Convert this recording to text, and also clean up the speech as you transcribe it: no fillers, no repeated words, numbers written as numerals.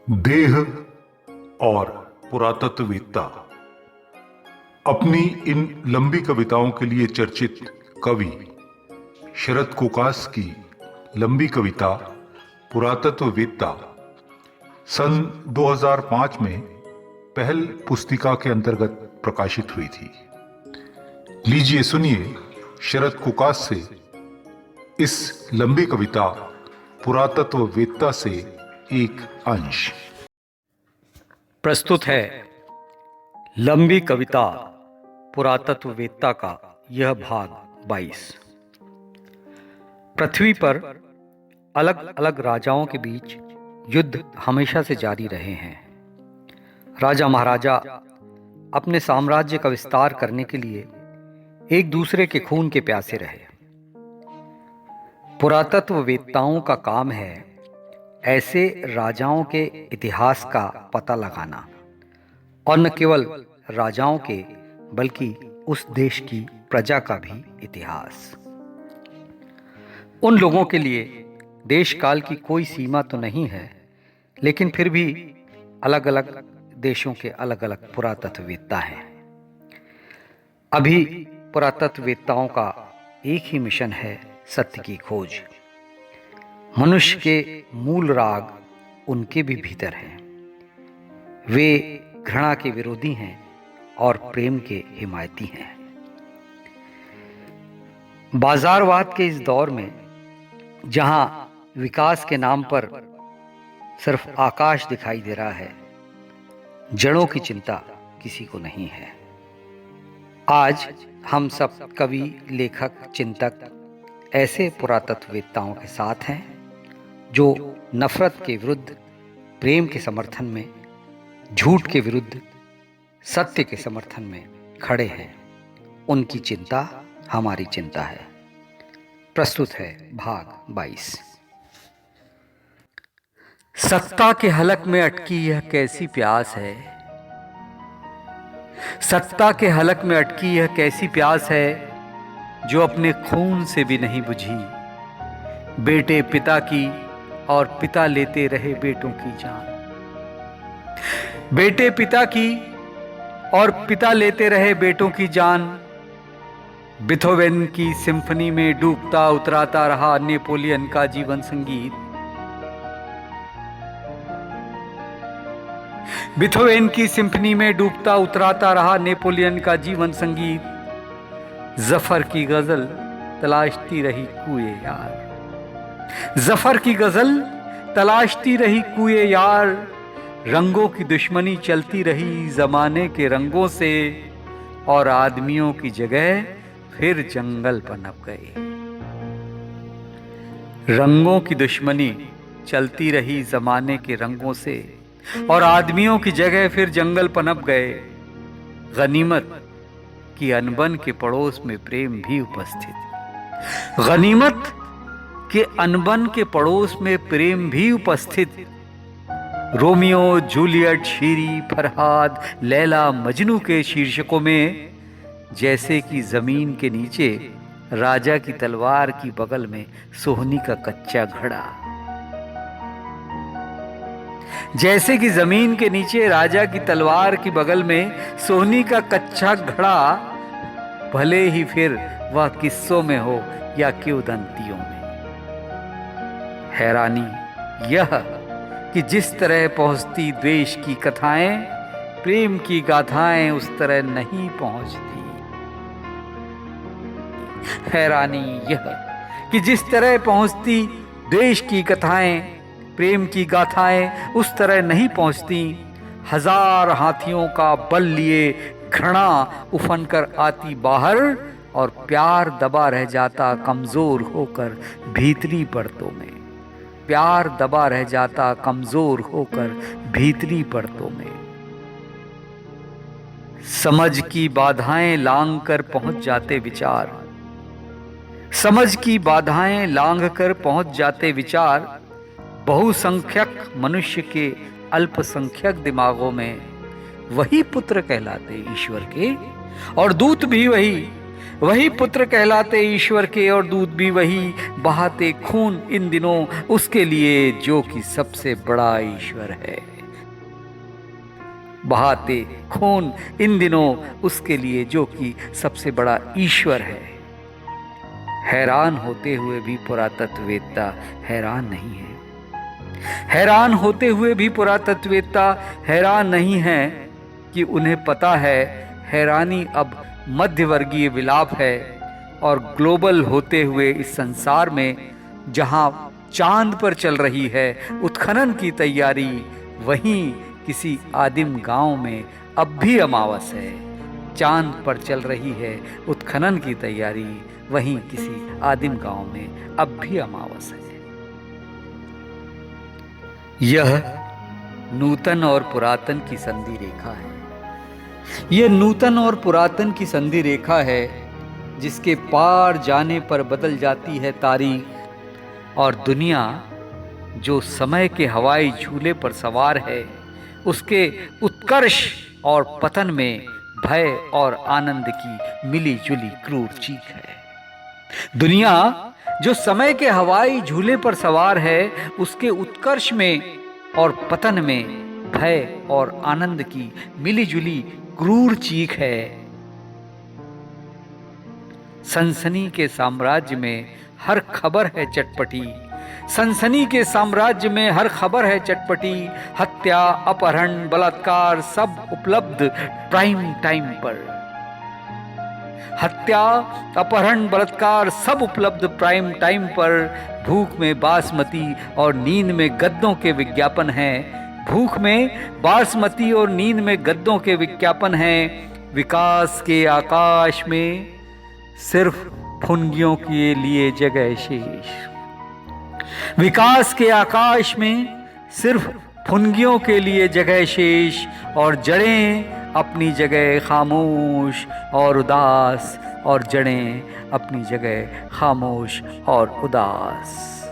देह और पुरातत्ववेत्ता। अपनी इन लंबी कविताओं के लिए चर्चित कवि शरद कोकास की लंबी कविता पुरातत्ववेत्ता सन 2005 में पहल पुस्तिका के अंतर्गत प्रकाशित हुई थी। लीजिए सुनिए शरद कोकास से इस लंबी कविता पुरातत्ववेत्ता से एक अंश। प्रस्तुत है लंबी कविता पुरातत्ववेत्ता का यह भाग 22। पृथ्वी पर अलग अलग राजाओं के बीच युद्ध हमेशा से जारी रहे हैं। राजा महाराजा अपने साम्राज्य का विस्तार करने के लिए एक दूसरे के खून के प्यासे रहे। पुरातत्ववेत्ताओं का काम है ऐसे राजाओं के इतिहास का पता लगाना, और न केवल राजाओं के बल्कि उस देश की प्रजा का भी इतिहास। उन लोगों के लिए देश काल की कोई सीमा तो नहीं है, लेकिन फिर भी अलग अलग देशों के अलग अलग पुरातत्ववेत्ता हैं। अभी पुरातत्ववेत्ताओं का एक ही मिशन है, सत्य की खोज। मनुष्य के मूल राग उनके भी भीतर हैं। वे घृणा के विरोधी हैं और प्रेम के हिमायती हैं। बाजारवाद के इस दौर में, जहां विकास के नाम पर सिर्फ आकाश दिखाई दे रहा है, जड़ों की चिंता किसी को नहीं है। आज हम सब कवि, लेखक, चिंतक ऐसे पुरातत्ववेत्ताओं के साथ हैं जो नफरत के विरुद्ध प्रेम के समर्थन में, झूठ के विरुद्ध सत्य के समर्थन में खड़े हैं। उनकी चिंता हमारी चिंता है। प्रस्तुत है भाग 22। सत्ता के हलक में अटकी यह कैसी प्यास है, सत्ता के हलक में अटकी यह कैसी प्यास है, जो अपने खून से भी नहीं बुझी। बेटे पिता की और पिता लेते रहे बेटों की जान। बेटे पिता की और पिता लेते रहे बेटों की जान। बीथोवेन की सिम्फनी में डूबता उतराता रहा नेपोलियन का जीवन संगीत। बीथोवेन की सिम्फनी में डूबता उतराता रहा नेपोलियन का जीवन संगीत। जफर की गजल तलाशती रही कुए यार। जफर की गजल तलाशती रही कुए यार। रंगों की दुश्मनी चलती रही जमाने के रंगों से, और आदमियों की जगह फिर जंगल पनप गए। रंगों की दुश्मनी चलती रही जमाने के रंगों से, और आदमियों की जगह फिर जंगल पनप गए। गनीमत कि अनबन के पड़ोस में प्रेम भी उपस्थित। गनीमत के अनबन के पड़ोस में प्रेम भी उपस्थित। रोमियो, जूलियट, शीरी, फरहाद, लैला, मजनू के शीर्षकों में जैसे कि जमीन के नीचे राजा की तलवार की बगल में सोहनी का कच्चा घड़ा। जैसे कि जमीन के नीचे राजा की तलवार की बगल में सोहनी का कच्चा घड़ा, भले ही फिर वह किस्सों में हो या किंवदंतियों में। हैरानी यह कि जिस तरह पहुंचती द्वेष की कथाएं, प्रेम की गाथाएं उस तरह नहीं पहुंचती। हैरानी यह कि जिस तरह पहुंचती द्वेष की कथाएं, प्रेम की गाथाएं उस तरह नहीं पहुंचती। हजार हाथियों का बल लिए घृणा उफन कर आती बाहर, और प्यार दबा रह जाता कमजोर होकर भीतरी परतों में। प्यार दबा रह जाता कमजोर होकर भीतरी परतों में। समझ की बाधाएं लांघ कर पहुंच जाते विचार। समझ की बाधाएं लांघ कर पहुंच जाते विचार। बहुसंख्यक मनुष्य के अल्पसंख्यक दिमागों में वही पुत्र कहलाते ईश्वर के, और दूत भी वही पुत्र कहलाते ईश्वर के, और दूध भी वही बहाते खून इन दिनों उसके लिए जो कि सबसे बड़ा ईश्वर है। बहाते खून इन दिनों उसके लिए जो कि सबसे बड़ा ईश्वर है। हैरान होते हुए भी पुरातत्ववेत्ता हैरान नहीं है। हैरान होते हुए भी पुरातत्ववेत्ता हैरान नहीं है कि उन्हें पता है हैरानी अब मध्यवर्गीय विलाप है और ग्लोबल होते हुए इस संसार में जहां चांद पर चल रही है उत्खनन की तैयारी, वहीं किसी आदिम गांव में अब भी अमावस है। चांद पर चल रही है उत्खनन की तैयारी, वहीं किसी आदिम गांव में अब भी अमावस है। यह नूतन और पुरातन की संधि रेखा है। यह नूतन और पुरातन की संधि रेखा है जिसके पार जाने पर बदल जाती है तारीख और दुनिया जो समय के हवाई झूले पर सवार है उसके उत्कर्ष और पतन में भय और आनंद की मिली जुली क्रूर चीख है। दुनिया जो समय के हवाई झूले पर सवार है उसके उत्कर्ष में और पतन में भय और आनंद की मिली जुली क्रूर चीख है। सनसनी के साम्राज्य में हर खबर है चटपटी, सनसनी के साम्राज्य में हर खबर है चटपटी। हत्या, अपहरण, बलात्कार सब उपलब्ध प्राइम टाइम पर। हत्या, अपहरण, बलात्कार सब उपलब्ध प्राइम टाइम पर। भूख में बासमती और नींद में गद्दों के विज्ञापन हैं। भूख में बासमती और नींद में गद्दों के विज्ञापन हैं। विकास के आकाश में सिर्फ फुनगियों के लिए जगह शेष। विकास के आकाश में सिर्फ फुनगियों के लिए जगह शेष और जड़ें अपनी जगह खामोश और उदास, और जड़ें अपनी जगह खामोश और उदास।